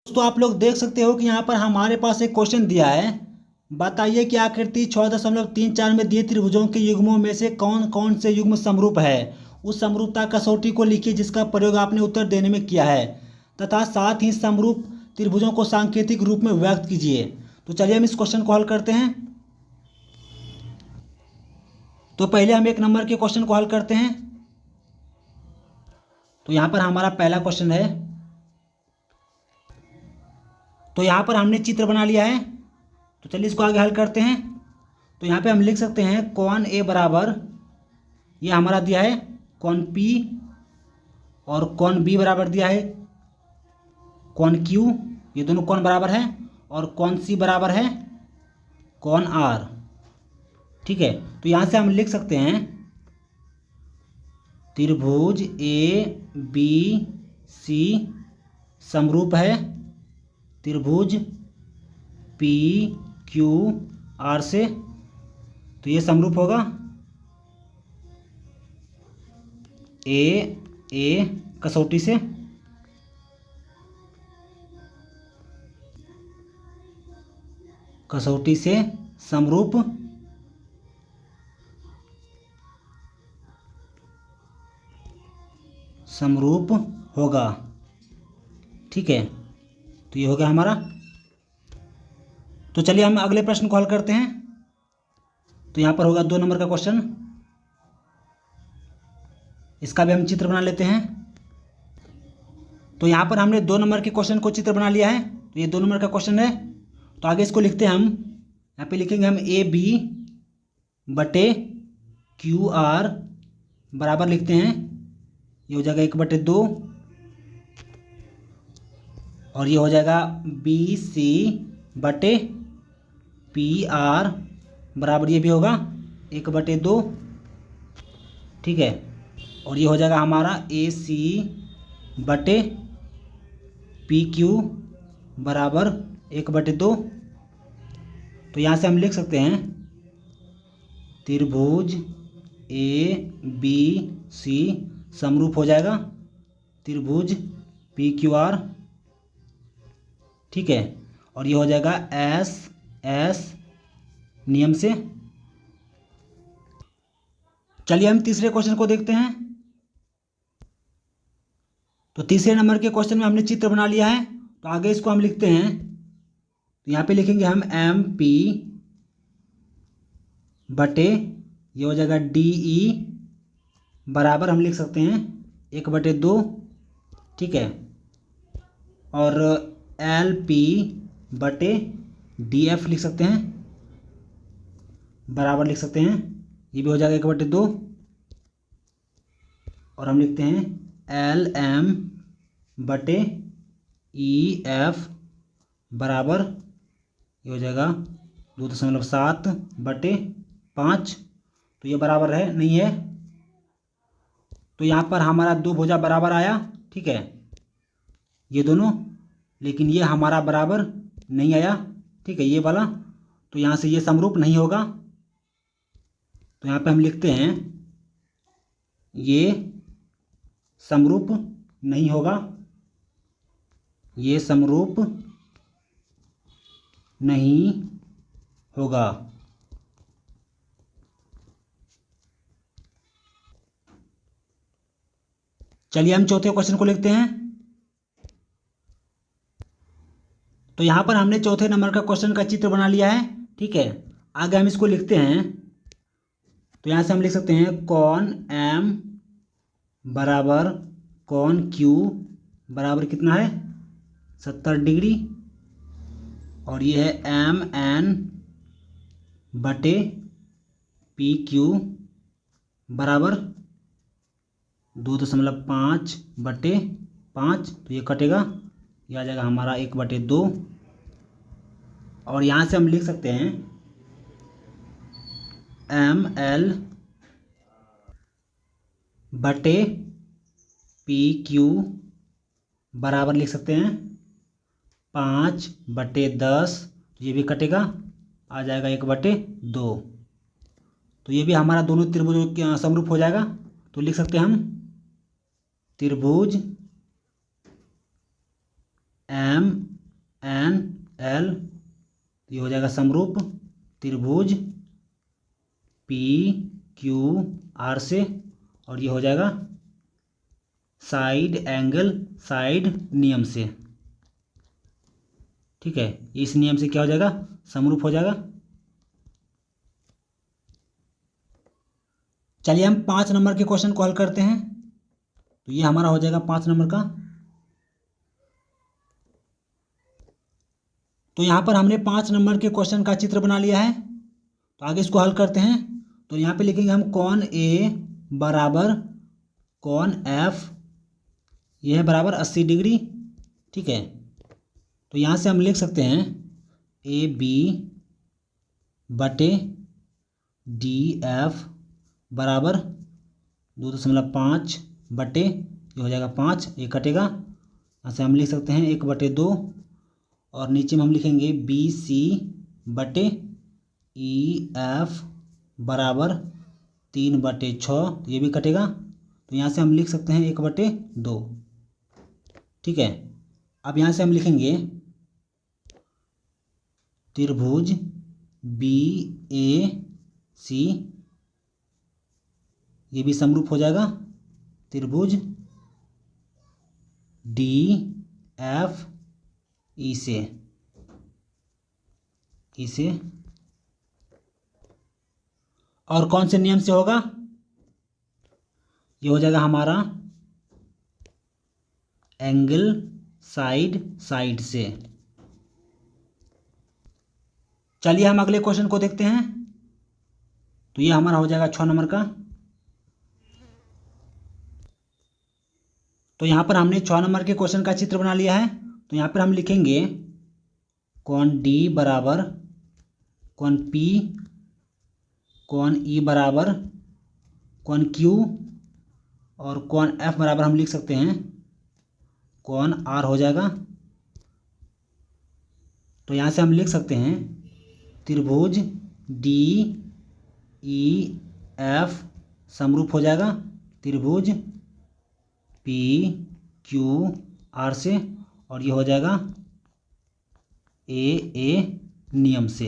दोस्तों आप लोग देख सकते हो कि यहाँ पर हमारे पास एक क्वेश्चन दिया है। बताइए कि आकृति 6.34 में दिए त्रिभुजों के युग्मों में से कौन कौन से युग्म समरूप है। उस समरूपता कसौटी को लिखिए जिसका प्रयोग आपने उत्तर देने में किया है तथा साथ ही समरूप त्रिभुजों को सांकेतिक रूप में व्यक्त कीजिए। तो चलिए हम इस क्वेश्चन को हल करते हैं। तो पहले हम 1 नंबर के क्वेश्चन को हल करते हैं। तो यहाँ पर हमारा पहला क्वेश्चन है। तो यहाँ पर हमने चित्र बना लिया है। तो चलिए इसको आगे हल करते हैं। तो यहाँ पे हम लिख सकते हैं कॉन ए बराबर, ये हमारा दिया है कॉन पी, और कॉन बी बराबर दिया है कॉन क्यू, ये दोनों कॉन बराबर है, और कॉन सी बराबर है कॉन आर। ठीक है, तो यहाँ से हम लिख सकते हैं त्रिभुज ए बी सी समरूप है त्रिभुज पी क्यू आर से। तो ये समरूप होगा ए कसौटी से। कसौटी से समरूप होगा। ठीक है, तो ये हो गया हमारा। तो चलिए हम अगले प्रश्न को हल करते हैं। तो यहाँ पर होगा 2 नंबर का क्वेश्चन। इसका भी हम चित्र बना लेते हैं। तो यहाँ पर हमने 2 नंबर के क्वेश्चन को चित्र बना लिया है। तो ये 2 नंबर का क्वेश्चन है। तो आगे इसको लिखते हैं हम। यहाँ पे लिखेंगे हम ए बी बटे क्यू आर बराबर लिखते हैं, ये हो जाएगा 1/2, और ये हो जाएगा बी सी बटे पी आर बराबर ये भी होगा 1/2। ठीक है, और ये हो जाएगा हमारा ए सी बटे पी क्यू बराबर 1/2। तो यहाँ से हम लिख सकते हैं त्रिभुज ए बी सी समरूप हो जाएगा त्रिभुज पी क्यू आर। ठीक है, और ये हो जाएगा एस नियम से। चलिए हम तीसरे क्वेश्चन को देखते हैं। तो तीसरे नंबर के क्वेश्चन में हमने चित्र बना लिया है। तो आगे इसको हम लिखते हैं। तो यहाँ पे लिखेंगे हम एम पी बटे, ये हो जाएगा डी ई बराबर हम लिख सकते हैं 1/2। ठीक है, और एल पी बटे डी एफ लिख सकते हैं, बराबर लिख सकते हैं, ये भी हो जाएगा 1/2। और हम लिखते हैं एल एम बटे ई एफ बराबर, ये हो जाएगा 2.7/5। तो ये बराबर है नहीं है। तो यहाँ पर हमारा 2 भुजा बराबर आया। ठीक है, ये दोनों, लेकिन ये हमारा बराबर नहीं आया। ठीक है, ये वाला। तो यहाँ से ये समरूप नहीं होगा। तो यहाँ पे हम लिखते हैं ये समरूप नहीं होगा, ये समरूप नहीं होगा। चलिए हम चौथे क्वेश्चन को लिखते हैं। तो यहाँ पर हमने चौथे नंबर का क्वेश्चन का चित्र बना लिया है। ठीक है, आगे हम इसको लिखते हैं। तो यहाँ से हम लिख सकते हैं कॉन एम बराबर कॉन क्यू बराबर कितना है 70 डिग्री, और ये है एम एन बटे पी क्यू बराबर 2.5/5। तो ये कटेगा, ये आ जाएगा हमारा 1/2। और यहाँ से हम लिख सकते हैं एम एल बटे पी क्यू बराबर लिख सकते हैं 5/10। तो ये भी कटेगा, आ जाएगा 1/2। तो ये भी हमारा दोनों त्रिभुजों के समरूप हो जाएगा। तो लिख सकते हैं हम त्रिभुज एम एन एल, ये हो जाएगा समरूप त्रिभुज पी क्यू आर से, और ये हो जाएगा साइड एंगल साइड नियम से। ठीक है, इस नियम से क्या हो जाएगा, समरूप हो जाएगा। चलिए हम 5 नंबर के क्वेश्चन को हल करते हैं। तो ये हमारा हो जाएगा 5 नंबर का। तो यहाँ पर हमने 5 नंबर के क्वेश्चन का चित्र बना लिया है। तो आगे इसको हल करते हैं। तो यहाँ पे लिखेंगे हम कॉन ए बराबर कॉन एफ, यह है बराबर 80 डिग्री। ठीक है, तो यहाँ से हम लिख सकते हैं ए बी बटे डी एफ बराबर 2.5 बटे, ये हो जाएगा 5, ये कटेगा, यहाँ से हम लिख सकते हैं 1/2, और नीचे में हम लिखेंगे बी सी बटे ई एफ बराबर 3/6, ये भी कटेगा, तो यहाँ से हम लिख सकते हैं 1/2। ठीक है, अब यहाँ से हम लिखेंगे त्रिभुज बी ए सी, ये भी समरूप हो जाएगा त्रिभुज डी एफ ई से, और कौन से नियम से होगा, ये हो जाएगा हमारा एंगल साइड से। चलिए हम अगले क्वेश्चन को देखते हैं। तो ये हमारा हो जाएगा 6 नंबर का। तो यहाँ पर हमने 6 नंबर के क्वेश्चन का चित्र बना लिया है। तो यहाँ पर हम लिखेंगे कॉन डी बराबर कॉन पी, कॉन ई बराबर कॉन क्यू, और कॉन एफ बराबर हम लिख सकते हैं कॉन आर हो जाएगा। तो यहाँ से हम लिख सकते हैं त्रिभुज डी ई एफ समरूप हो जाएगा त्रिभुज पी क्यू आर से, और ये हो जाएगा ए नियम से।